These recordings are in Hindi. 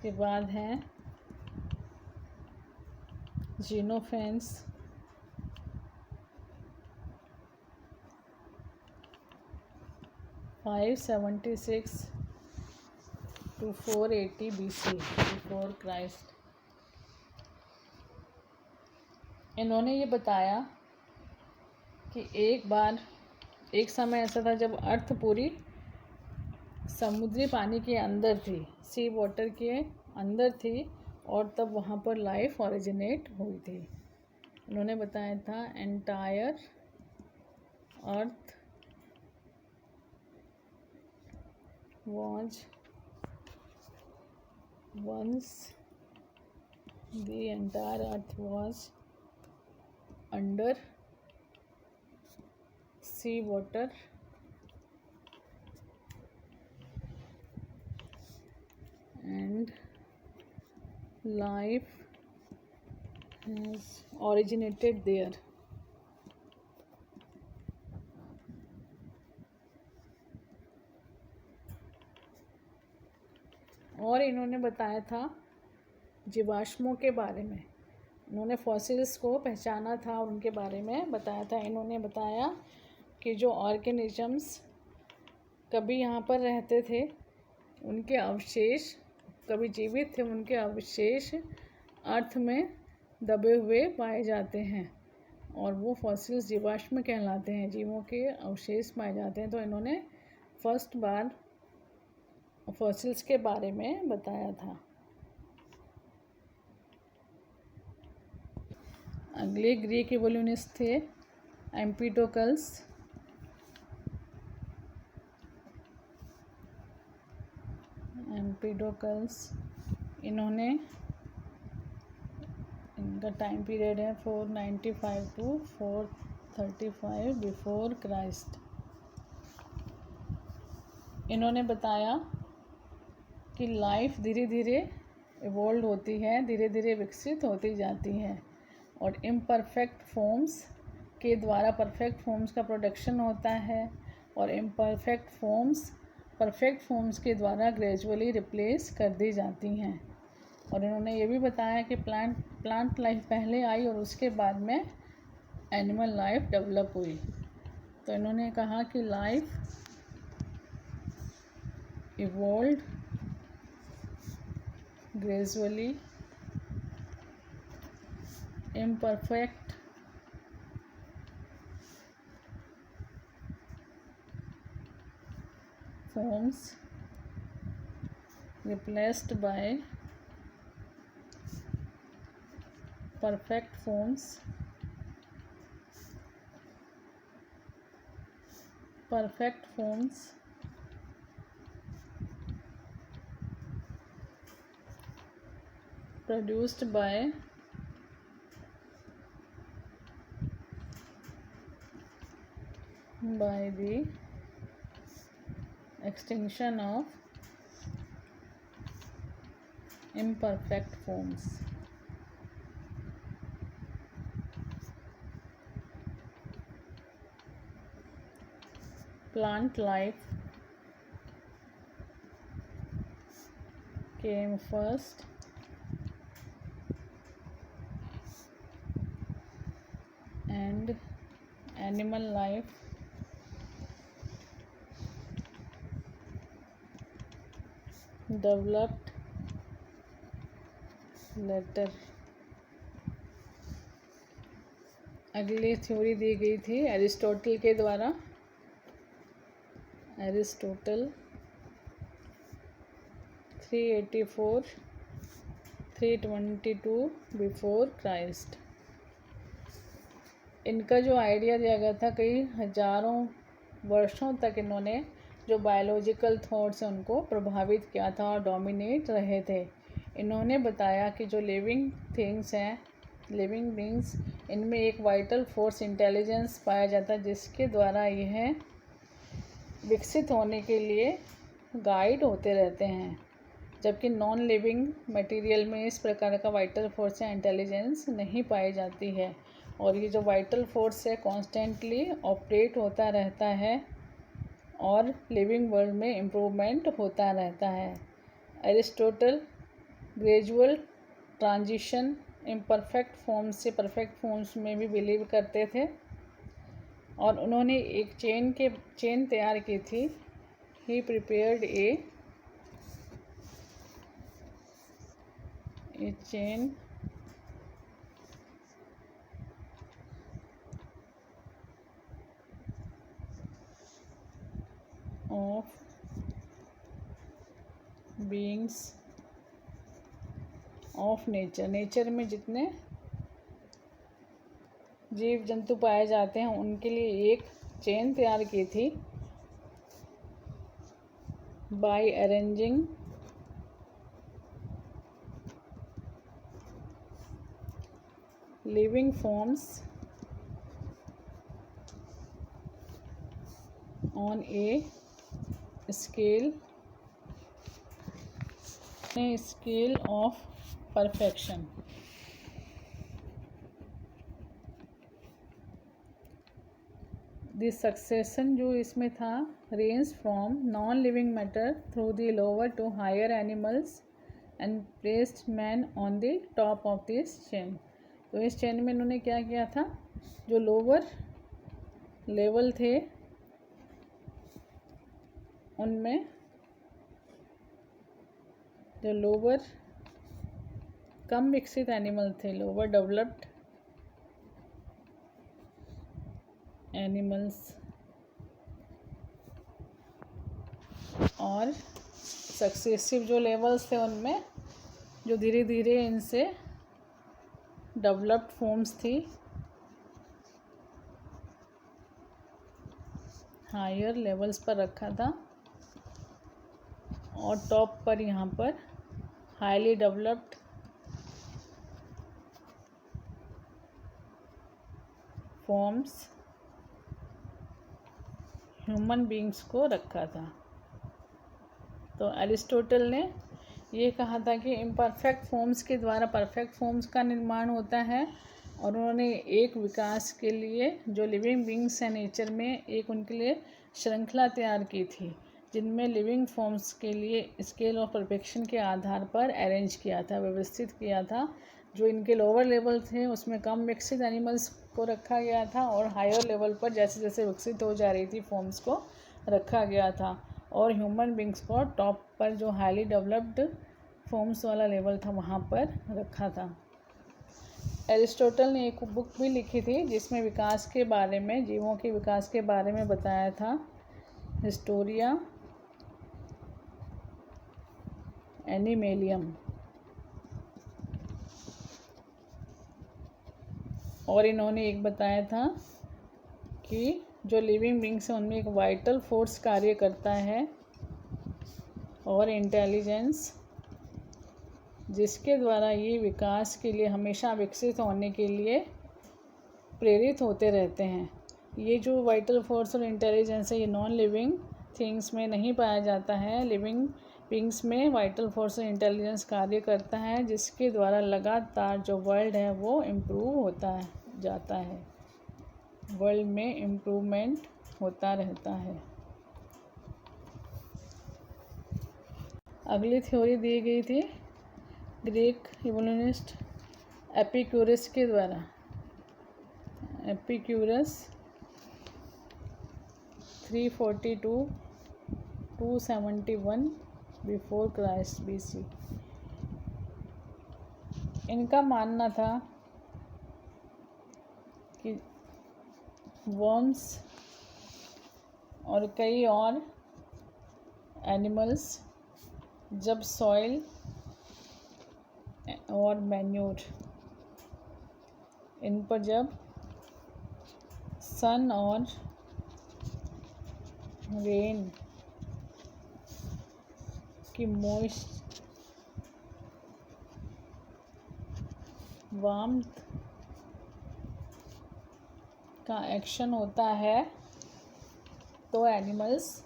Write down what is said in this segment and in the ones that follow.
उसके बाद हैं जीनोफेंस, (576 to 480 BC बिफोर क्राइस्ट। इन्होंने ये बताया कि एक समय ऐसा था जब अर्थ पूरी समुद्री पानी के अंदर थी, सी वाटर के अंदर थी, और तब वहाँ पर लाइफ ओरिजिनेट हुई थी। उन्होंने बताया था entire earth was once the entire earth was under sea water and life has originated there। और इन्होंने बताया था जीवाश्मों के बारे में, उन्होंने फॉसिल्स को पहचाना था और उनके बारे में बताया था। इन्होंने बताया कि जो ऑर्गेनिजम्स कभी यहाँ पर रहते थे, उनके अवशेष कभी जीवित थे, उनके अवशेष अर्थ में दबे हुए पाए जाते हैं और वो फॉसिल्स जीवाश्म कहलाते हैं, जीवों के अवशेष पाए जाते हैं। तो इन्होंने फर्स्ट बार फॉसिल्स के बारे में बताया था। अगले ग्रीक इवोल्यूनिस्ट थे एम्पिडोकल्स। इनका टाइम पीरियड है 495 to 435 बिफोर क्राइस्ट। इन्होंने बताया कि लाइफ धीरे धीरे इवॉल्व होती है, धीरे धीरे विकसित होती जाती है और इम्परफेक्ट फॉर्म्स के द्वारा परफेक्ट फॉर्म्स का प्रोडक्शन होता है और इम्परफेक्ट फॉर्म्स परफेक्ट फॉर्म्स के द्वारा ग्रेजुअली रिप्लेस कर दी जाती हैं। और इन्होंने ये भी बताया कि प्लांट लाइफ पहले आई और उसके बाद में एनिमल लाइफ डेवलप हुई। तो इन्होंने कहा कि life evolve gradually imperfect forms replaced by perfect forms, produced by the extinction of imperfect forms। Plant life came first and animal life developed later। अगली थ्योरी दी गई थी एरिस्टोटल के द्वारा। Aristotle 384-322 before Christ. इनका जो आइडिया दिया गया था, कई हजारों वर्षों तक इन्होंने जो बायोलॉजिकल थॉट्स हैं उनको प्रभावित किया था और डोमिनेट रहे थे। इन्होंने बताया कि जो लिविंग थिंग्स हैं, लिविंग बींग्स, इनमें एक वाइटल फोर्स इंटेलिजेंस पाया जाता है जिसके द्वारा यह विकसित होने के लिए गाइड होते रहते हैं, जबकि नॉन लिविंग मटेरियल में इस प्रकार का वाइटल फोर्स या इंटेलिजेंस नहीं पाई जाती है और ये जो वाइटल फोर्स है कॉन्स्टेंटली ऑपरेट होता रहता है और लिविंग वर्ल्ड में इम्प्रूवमेंट होता रहता है। Aristotle gradual transition imperfect forms से परफेक्ट फॉर्म्स में भी बिलीव करते थे। और उन्होंने एक चेन तैयार की थी। He prepared a chain of beings of nature में जितने जीव जंतु पाए जाते हैं उनके लिए एक चेन तैयार की थी। By arranging living forms on a scale of perfection. This succession जो इसमें था range from non living matter through the lower to higher animals and placed man on the top of this chain. तो इस चेन में इन्होंने क्या किया था, जो लोअर लेवल थे उनमें जो लोअर कम विकसित एनिमल थे, लोअर डेवलप्ड एनिमल्स और सक्सेसिव जो लेवल्स थे उनमें जो धीरे धीरे इनसे डेवलप्ड फॉर्म्स थी, हायर लेवल्स पर रखा था और टॉप पर यहाँ पर highly developed forms human beings को रखा था। तो एरिस्टोटल ने ये कहा था कि इम्परफेक्ट फॉर्म्स के द्वारा परफेक्ट फॉर्म्स का निर्माण होता है। और उन्होंने एक विकास के लिए जो लिविंग बीइंग्स हैं नेचर में, एक उनके लिए श्रृंखला तैयार की थी जिनमें लिविंग फॉर्म्स के लिए स्केल ऑफ परफेक्शन के आधार पर अरेंज किया था, व्यवस्थित किया था। जो इनके लोअर लेवल थे उसमें कम विकसित एनिमल्स को रखा गया था और हायर लेवल पर जैसे जैसे विकसित हो जा रही थी फॉर्म्स को रखा गया था। और ह्यूमन बींग्स को टॉप पर जो हाईली डेवलप्ड फॉर्म्स वाला लेवल था वहाँ पर रखा था। एरिस्टोटल ने एक बुक भी लिखी थी जिसमें विकास के बारे में, जीवों के विकास के बारे में बताया था, हिस्टोरिया एनिमेलियम। और इन्होंने एक बताया था कि जो लिविंग बींग्स हैं उनमें एक वाइटल फोर्स कार्य करता है और इंटेलिजेंस, जिसके द्वारा ये विकास के लिए हमेशा विकसित होने के लिए प्रेरित होते रहते हैं। ये जो वाइटल फोर्स और इंटेलिजेंस है ये नॉन लिविंग थिंग्स में नहीं पाया जाता है। लिविंग बींग्स में वाइटल फोर्स और इंटेलिजेंस कार्य करता है जिसके द्वारा लगातार जो वर्ल्ड है वो इम्प्रूव होता जाता है, वर्ल्ड में इम्प्रूवमेंट होता रहता है। अगली थ्योरी दी गई थी ग्रीक इवोल्यूशनिस्ट एपिक्यूरस के द्वारा। Epicurus 342-271 before Christ BC। इनका मानना था कि वर्म्स और कई और एनिमल्स जब सॉइल और मैन्योर इन पर जब सन और रेन की मॉइस्ट वार्मथ का एक्शन होता है तो एनिमल्स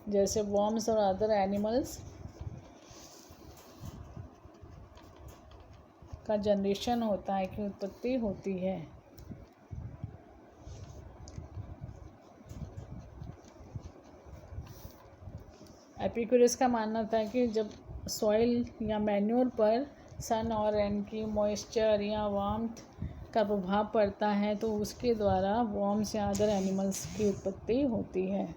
जैसे वर्म्स और अदर एनिमल्स का जनरेशन होता है, कि उत्पत्ति होती है। एपिक्यूरस का मानना था कि जब सॉइल या मैन्योर पर सन और रेन की मॉइस्चर या वार्मथ का प्रभाव पड़ता है तो उसके द्वारा वर्म्स या अदर एनिमल्स की उत्पत्ति होती है।